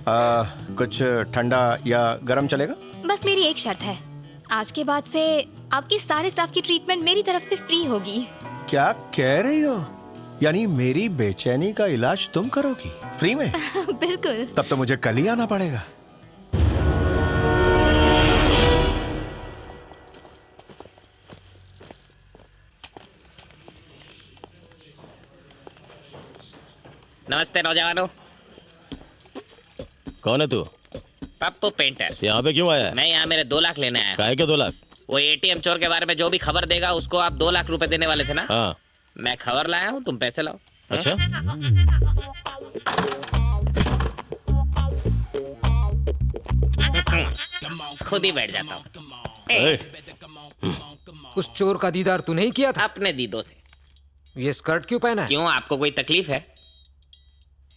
कुछ ठंडा या गरम चलेगा? बस मेरी एक शर्त है, आज के बाद से आपकी सारे स्टाफ की ट्रीटमेंट मेरी तरफ से फ्री होगी। क्या कह रही हो? यानी मेरी बेचैनी का इलाज तुम करोगी फ्री में? बिल्कुल। तब तो मुझे कल ही आना पड़ेगा। नमस्ते नौजवानों। कौन है तू? पप्पू पेंटर। यहाँ पे क्यों आया है? मैं यहाँ मेरे 2 लाख लेने आया। काहे के 2 लाख? वो एटीएम चोर के बारे में जो भी खबर देगा उसको आप 2 लाख रुपए देने वाले थे ना? हाँ। मैं खबर लाया हूँ, तुम पैसे लाओ। अच्छा। खुद ही बैठ जाता हूँ। उस चोर का दीदार तू नहीं किया था? अपने दीदों से। ये स्कर्ट क्यों पहना है? क्यों, आपको कोई तकलीफ है?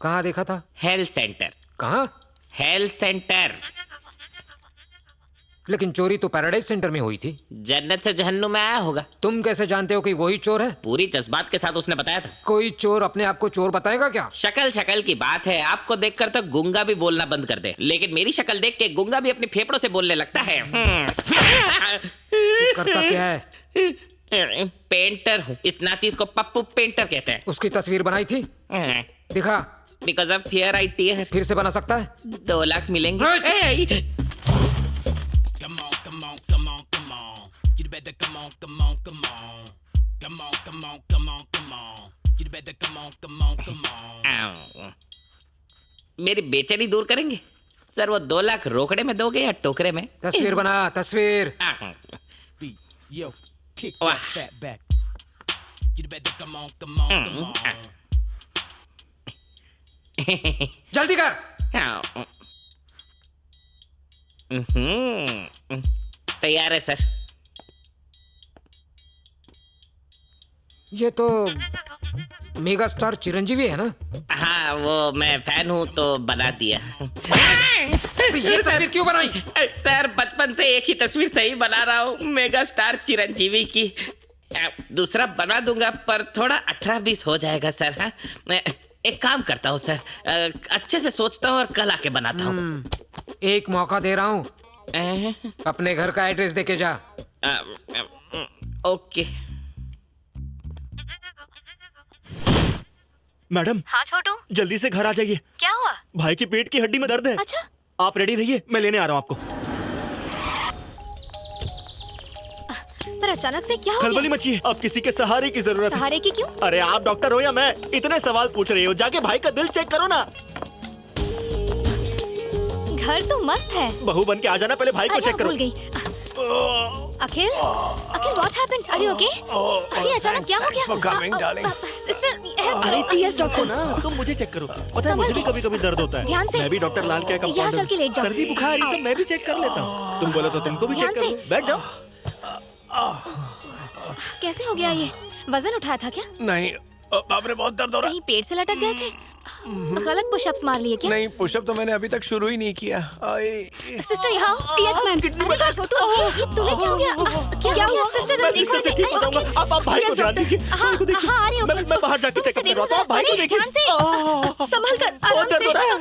कहाँ देखा था? Health centre. कहाँ? Health centre. लेकिन चोरी तो पैराडाइज सेंटर में हुई थी। जन्नत से जहन्नुम में आया होगा। तुम कैसे जानते हो कि वही चोर है? पूरी जज्बात के साथ उसने बताया था। कोई चोर अपने आप को चोर बताएगा क्या? शक्ल शक्ल की बात है, आपको देखकर तो गूंगा भी बोलना बंद कर दे, लेकिन मेरी शक्ल देख के गूंगा भी अपने फेफड़ों से बोलने लगता है। तू करता क्या है? पेंटर हूँ। इस नाचीज को पप्पू पेंटर कहते हैं। उसकी तस्वीर बनाई थी? दिखा। Because of fear I tear. फिर से बना सकता है? 2 लाख मिलेंगे। मेरी बेचैनी दूर करेंगे सर? वो 2 लाख रोकड़े में दोगे या टोकरे में? तस्वीर बना, तस्वीर। जल्दी कर। तैयार है सर। ये तो मेगा स्टार चिरंजीवी है ना? हाँ, वो मैं फैन हूँ तो बना दिया। ये तस्वीर क्यों बनाई? सर बचपन से एक ही तस्वीर सही बना रहा हूँ, मेगा स्टार चिरंजीवी की। दूसरा बना दूंगा पर थोड़ा 18-20 हो जाएगा सर। हाँ, मैं एक काम करता हूँ सर, अच्छे से सोचता हूँ और कल आके बनाता हूँ। एक मौका दे रहा हूँ, अपने घर का एड्रेस देके जा। ओके। मैडम। हाँ छोटू। जल्दी से घर आ जाइए। क्या हुआ? भाई की पेट की हड्डी में दर्द है। अच्छा। आप रेडी रहिए, मैं लेने आ रहा हूँ आपको। पर अचानक से क्या हो गया? खलबली मची है, अब किसी के सहारे की जरूरत है। सहारे की क्यों? अरे आप डॉक्टर हो या मैं? इतने सवाल पूछ रही हो, जाके भाई का दिल चेक करो ना। घर तो मस्त है। बहू बन के आ जाना, पहले भाई को चेक करो। भूल गई। Akhil, what happened? Are you okay? अरे अचानक क्या हो गया? सिस्टर, अरे यस डॉक्टर ना, तुम मुझे चेक करो। पता है मुझे भी कभी-कभी दर्द होता है। ध्यान से। मैं भी डॉक्टर लाल के यहाँ चल के लेट जाओ। सर्दी बुखार ये सब मैं भी चेक कर लेता हूँ। तुम बोलो तो तुमको भी चेक कर लो। बैठ जाओ। कैसे हो गया ये? वजन उठाया था क्या? नहीं, बाप रे बहुत दर्द हो रहा है। कहीं पेट से लटक गए थे? गलत पुशअप्स मार लिए क्या? नहीं, पुशअप तो मैंने अभी तक शुरू ही नहीं किया। सिस्टर यहाँ आओ। Yes ma'am. अरे छोटू, ये तुम्हें क्या हो गया? क्या हो गया? सिस्टर मैं जल्दी सिस्टर से ठीक बताऊंगा। आप भाई को ध्यान दीजिए। हाँ, आ रही हूँ। मैं बाहर जाके चेकअप करवाता हूँ। आप भाई को देखिए। संभल कर, बहुत दर्द हो रहा है।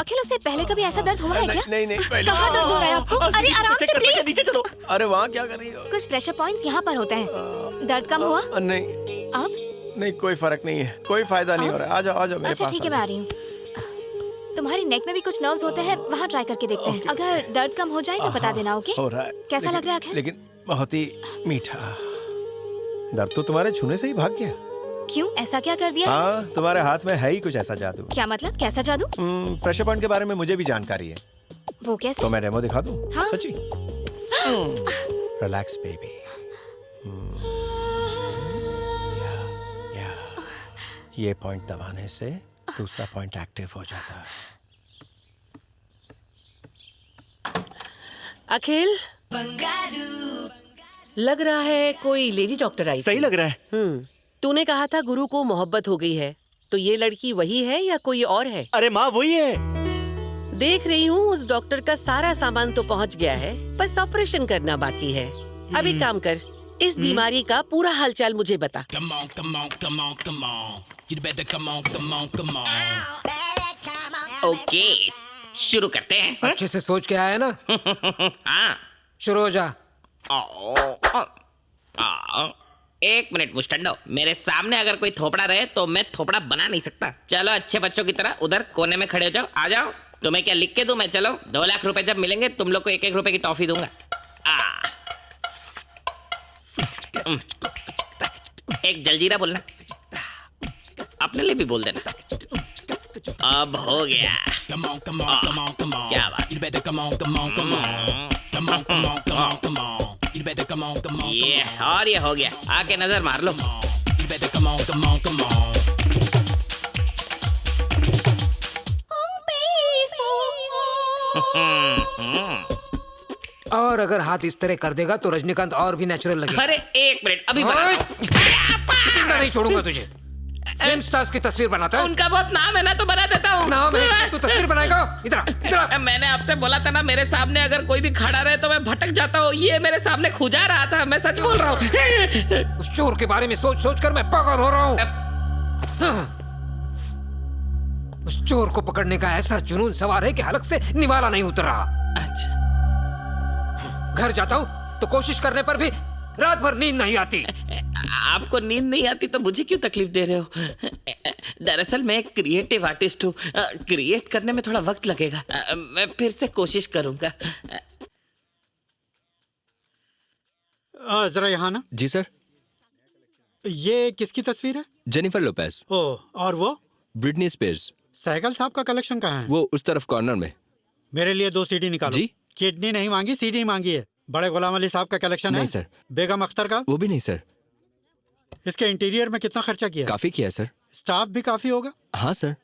अखिल, उससे पहले कभी ऐसा दर्द हुआ है क्या? नहीं, पहले। कहाँ दर्द हो रहा है आपको? अरे आराम से प्लीज। नीचे चलो। अरे वहाँ क्या कर रही हो? कुछ प्रेशर पॉइंट्स यहाँ पर होते हैं। दर्द कम हुआ? नहीं, अब? नहीं, कोई फर्क नहीं है, कोई फायदा नहीं हो रहा है। आ जाओ मेरे पास। अच्छा ठीक है, मैं आ रही हूँ। तुम्हारी नेक में भी कुछ नर्व्स होते हैं, वहाँ ट्राई करके देखते हैं। अगर दर्द कम हो जाए तो बता देना। ओके? हो रहा है। कैसा लग रहा है? लेकिन बहुत ही मीठा। दर्द तो तुम्हारे छूने से ही भाग गया। क्यों, ऐसा क्या कर दिया? हाँ, तुम्हारे हाथ में है ही कुछ ऐसा जादू। क्या मतलब? कैसा जादू? प्रेशर पॉइंट के बारे में मुझे भी जानकारी है। वो कैसे? तो मैं डेमो दिखा दूं? हाँ? सच्ची? Relax baby. ये पॉइंट दबाने से दूसरा पॉइंट एक्टिव हो जाता है। अखिल, लग रहा है कोई लेडी डॉक्टर आई। सही लग रहा है। तूने कहा था गुरु को मोहब्बत हो गई है, तो ये लड़की वही है या कोई और है? अरे माँ वही है। देख रही हूँ उस डॉक्टर का सारा सामान तो पहुँच गया है, बस ऑपरेशन करना बाकी है। अब एक काम कर, इस बीमारी का पूरा हालचाल मुझे बता। ओके, शुरू करते हैं। अच्छे से सोच के आया ना? हाँ। शुरू हो जा। एक मिनट मुस्टंडो, मेरे सामने अगर कोई थोपड़ा रहे तो मैं थोपड़ा बना नहीं सकता। चलो अच्छे बच्चों की तरह उधर कोने में खड़े हो जाओ, आ जाओ। तुम्हें क्या लिख के दूं मैं? चलो 2 लाख रुपए जब मिलेंगे तुम लोग को 1-1 रुपए की टॉफी दूंगा। एक जलजीरा बोलना, अपने लिए भी बोल देना। अब हो गया। क्या बात। ये और ये हो गया। आके नजर मार लो। और अगर हाथ इस तरह कर देगा तो रजनीकांत और भी नेचुरल लगेगा। अरे एक मिनट, अभी बनाता हूं। जिंदा नहीं छोड़ूंगा तुझे। फिल्म स्टार्स की तस्वीर बनाता है। उनका बहुत नाम है ना, तो बना देता हूँ। नाम है इसमें, तू तस्वीर बनाएगा? इधर इधर। मैंने आपसे बोला था ना, मेरे सामने अगर कोई भी खड़ा रहे तो मैं भटक जाता हूँ। ये मेरे सामने खुजा रहा था, मैं सच बोल रहा हूँ। उस चोर के बारे में सोच सोच कर मैं पागल हो रहा हूँ। उस चोर को पकड़ने का ऐसा जुनून सवार है कि हलक से निवाला नहीं उतर रहा। अच्छा, घर जाता हूँ तो कोशिश करने पर भी रात भर नींद नहीं आती। आपको नींद नहीं आती तो मुझे क्यों तकलीफ दे रहे हो? दरअसल मैं एक क्रिएटिव आर्टिस्ट हूँ। क्रिएट करने में थोड़ा वक्त लगेगा। मैं फिर से कोशिश करूंगा। जरा यहाँ ना। जी सर। ये किसकी तस्वीर है? Jennifer Lopez. ओह, और वो? Britney Spears. सहगल साहब का कलेक्शन कहाँ है? वो उस तरफ कॉर्नर में। मेरे लिए 2 सीडी निकालो। जी? किडनी नहीं मांगी, सीडी मांगी है। बड़े गुलाम अली साहब का कलेक्शन है? नहीं सर। बेगम अख्तर का? वो भी नहीं सर। इसके इंटीरियर में कितना खर्चा किया? काफी किया सर। स्टाफ भी काफी होगा? हाँ सर।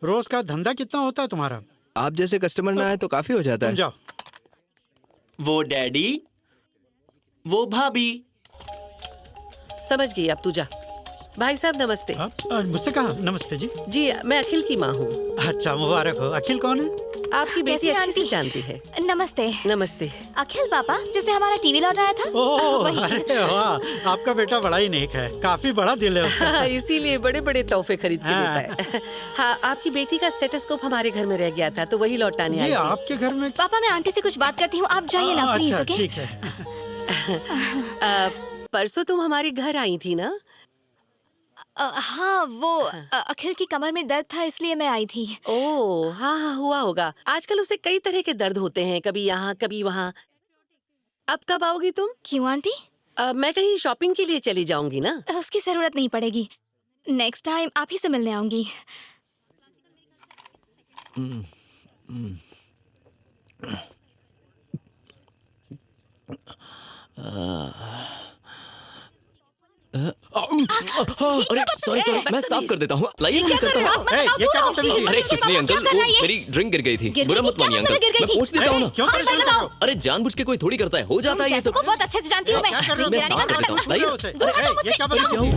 रोज का धंधा कितना होता है तुम्हारा? आप जैसे कस्टमर ना आए तो काफी हो जाता तुम है। जाओ। वो डैडी, वो भाभी। समझ गई, अब तू जा। भाई साहब नमस्ते। मुझसे कहा? नमस्ते जी। जी मैं अखिल की माँ हूँ। अच्छा, मुबारक हो। अखिल कौन है? आपकी बेटी कैसी अच्छी से आंटी? जानती है। नमस्ते। नमस्ते। अखिल पापा, जिससे हमारा टीवी लौटाया था। ओह, वही। अरे वाह, आपका बेटा बड़ा ही नेक है। काफी बड़ा दिल है उसका। हाँ, इसीलिए बड़े बड़े तोहफे खरीद के हाँ। देता है। हाँ, आपकी बेटी का स्टेथोस्कोप हमारे घर में रह गया था तो वही लौटाने आई ये थी। आपके घर में? पापा मैं आंटी से कुछ बात करती हूँ, आप जाइए ना प्लीज। अच्छा, ओके? ठीक है। परसों तुम हमारे घर आई थी ना? हाँ, वो अखिल की कमर में दर्द था इसलिए मैं आई थी। ओह हाँ हाँ, हुआ होगा। आजकल उसे कई तरह के दर्द होते हैं, कभी यहाँ कभी वहाँ। अब कब आओगी तुम? क्यों आंटी? मैं कहीं शॉपिंग के लिए चली जाऊंगी ना। उसकी जरूरत नहीं पड़ेगी। नेक्स्ट टाइम आप ही से मिलने आऊंगी। अरे सॉरी मैं साफ कर देता हूँ। लाइए मैं करता हूँ। ये क्या बदतमीजी है? अरे कुछ नहीं अंकल, वो मेरी ड्रिंक गिर गई थी। बुरा मत मानिए अंकल, मैं पूछ देता हूँ ना। क्यों परेशान कर रहे हो? अरे जानबूझ के कोई थोड़ी करता है, हो जाता है ये सब। को बहुत अच्छे से जानती हूँ मैं। क्या कर रहे हो? मैं साफ कर देता हूँ। लाइए। ये क्या बदतमीजी है?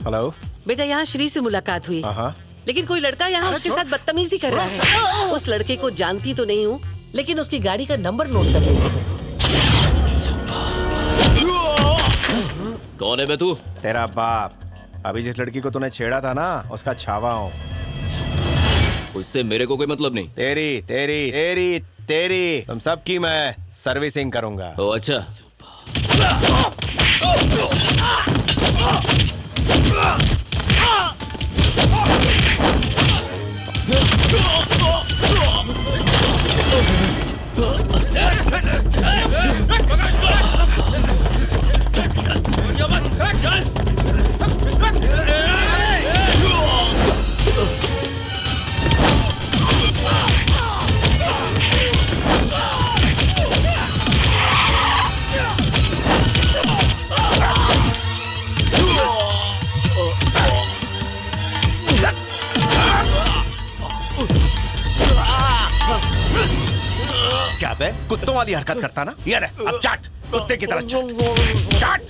हेलो। बेटा यहाँ श्री से मुलाकात हुई, हाँ। लेकिन कोई लड़का यहाँ उसके साथ बदतमीजी कर रहा है। उस लड़के को जानती तो नहीं हूँ, लेकिन उसकी गाड़ी का नंबर नोट कर ली। कौन है बे तू? तेरा बाप। अभी जिस लड़की को तूने छेड़ा था ना, उसका छावा हूँ। उससे मेरे को कोई मतलब नहीं। तेरी तेरी तेरी तेरी तुम सबकी मैं सर्विसिंग करूंगा। ओ अच्छा। क्या बे कुत्तों वाली हरकत करता ना? ये ले, अब चाट, कुत्ते की तरह चाट। चाट।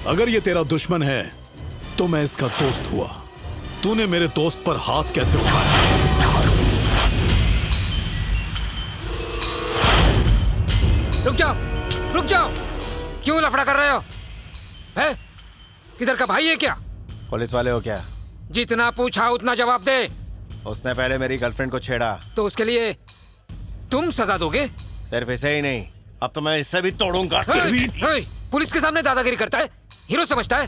अगर ये तेरा दुश्मन है तो मैं इसका दोस्त हुआ। तूने मेरे दोस्त पर हाथ कैसे उठाया? रुक जाओ, क्यों लफड़ा कर रहे हो? है? किधर का भाई है क्या? पुलिस वाले हो क्या? जितना पूछा उतना जवाब दे। उसने पहले मेरी गर्लफ्रेंड को छेड़ा। तो उसके लिए तुम सजा दोगे? सिर्फ इसे ही नहीं, अब तो मैं इससे भी तोड़ूंगा। पुलिस के सामने दादागिरी करता है, हीरो समझता है?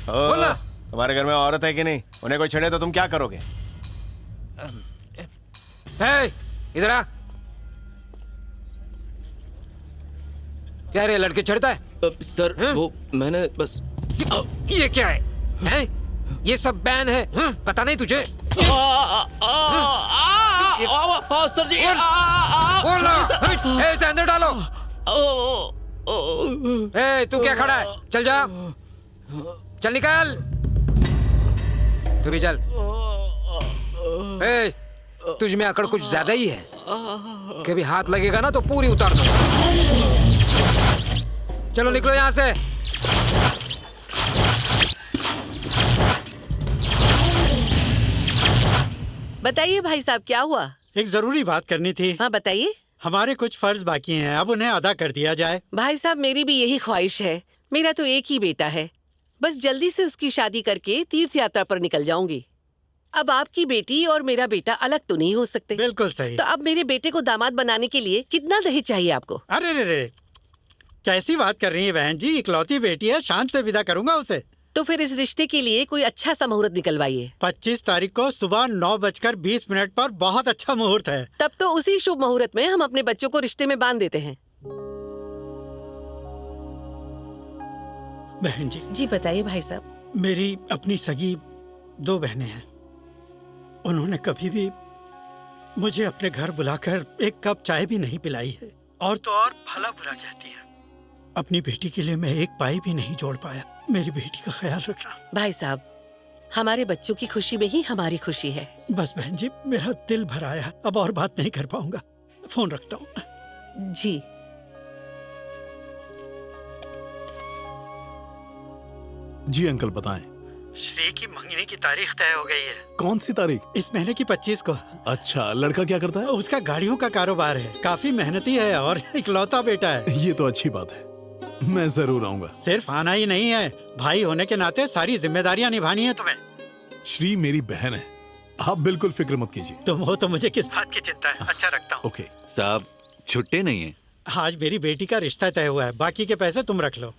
बोलना। तुम्हारे घर में औरत है कि नहीं? उन्हें कोई छेड़े तो तुम क्या करोगे? इधर आ। क्या रे, लड़के चढ़ता है? सर वो मैंने बस। ये क्या है? हैं? ये सब बैन है, पता नहीं तुझे? सर जी बोल रहा, इसे अंदर डालो। तू क्या खड़ा है? चल जा, चल निकल। तू भी चल। तुझ में अकड़ कुछ ज्यादा ही है। कभी हाथ लगेगा ना तो पूरी उतार दो। चलो निकलो यहाँ से। बताइए भाई साहब, क्या हुआ? एक जरूरी बात करनी थी। हाँ बताइए। हमारे कुछ फर्ज बाकी हैं, अब उन्हें अदा कर दिया जाए। भाई साहब, मेरी भी यही ख्वाहिश है। मेरा तो एक ही बेटा है, बस जल्दी से उसकी शादी करके तीर्थ यात्रा पर निकल जाऊंगी। अब आपकी बेटी और मेरा बेटा अलग तो नहीं हो सकते। बिल्कुल सही। तो अब मेरे बेटे को दामाद बनाने के लिए कितना दहेज चाहिए आपको? अरे रे रे, कैसी बात कर रही है बहन जी? इकलौती बेटी है, शान से विदा करूंगा उसे। तो फिर इस रिश्ते के लिए कोई अच्छा सा मुहूर्त निकलवाइए। 25 तारीख को सुबह 9:20 पर बहुत अच्छा मुहूर्त है। तब तो उसी शुभ मुहूर्त में हम अपने बच्चों को रिश्ते में बांध देते हैं। बहन जी। जी बताइए भाई साहब। मेरी अपनी सगी 2 बहनें हैं। उन्होंने कभी भी मुझे अपने घर बुलाकर एक कप चाय भी नहीं पिलाई है, और तो और भला बुरा कहती है। अपनी बेटी के लिए मैं एक पाई भी नहीं जोड़ पाया। मेरी बेटी का ख्याल रखना। भाई साहब, हमारे बच्चों की खुशी में ही हमारी खुशी है। बस बहन जी, मेरा दिल भर आया, अब और बात नहीं कर पाऊंगा। फोन रखता हूँ। जी। जी अंकल बताएं। श्री की मंगनी की तारीख तय हो गई है। कौन सी तारीख? इस महीने की 25 को। अच्छा, लड़का क्या करता है? उसका गाड़ियों का कारोबार है, काफी मेहनती है और इकलौता बेटा है। ये तो अच्छी बात है, मैं जरूर आऊंगा। सिर्फ आना ही नहीं है, भाई होने के नाते सारी जिम्मेदारियां निभानी है तुम्हें। श्री मेरी बहन है, आप बिल्कुल फिक्र मत कीजिए। तुम हो तो मुझे किस बात की चिंता है। अच्छा रखता हूँ। ओके साहब, छुट्टे नहीं है। आज मेरी बेटी का रिश्ता तय हुआ है, बाकी के पैसे तुम रख लो।